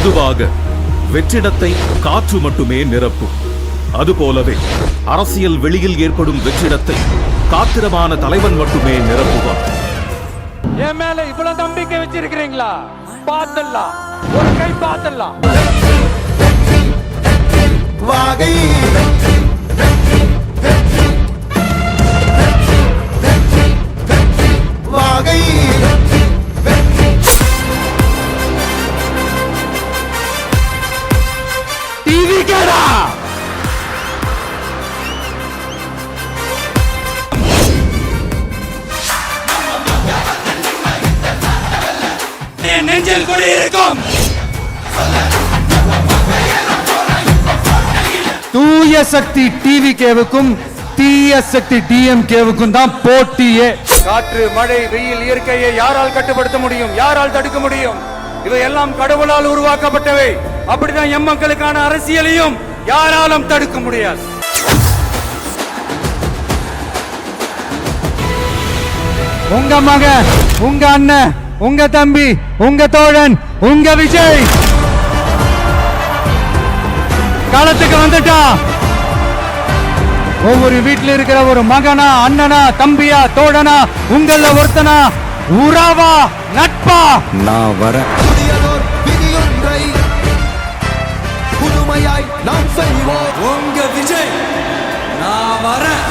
பொதுவாக வெற்றிடத்தை காற்று மட்டுமே நிரப்பும். அதுபோலவே அரசியல் வெளியில் ஏற்படும் வெற்றிடத்தை காத்திரமான தலைவன் மட்டுமே நிரப்புவார். என் மேல இவ்வளவு நம்பிக்கை வச்சிருக்கிறீங்களா? பாத்தல்லாம், ஒரு கை பாத்தல்லாம். வாகை வாகை டிவி கேடா நெஞ்சில் கூட இருக்கும். தூய சக்தி டிவிகேவுக்கும் தீய சக்தி டிஎம்கேவுக்கும் தான் போட்டியே. காற்று, மழை, வெயில், இயற்கையை யாரால் கட்டுப்படுத்த முடியும்? யாரால் தடுக்க முடியும்? இவை எல்லாம் கடவுளால் உருவாக்கப்பட்டவை. அப்படிதான் எம் மக்களுக்கான அரசியலையும் யாராலும் தடுக்க முடியாது. உங்க மகன், உங்க அண்ணன், உங்க தம்பி, உங்க தோழன், உங்க விஜய் களத்துக்கு வந்துட்டா. ஒவ்வொரு வீட்டில் இருக்கிற ஒரு மகனா, அண்ணனா, தம்பியா, தோழனா, உங்கள ஒருத்தனா, உறவா, நட்பா நான் வரேன். புதியதோர் விதியொன்றை புதுமையாய் நாம் செய்வோம். உங்க விஜய் நான் வரேன்.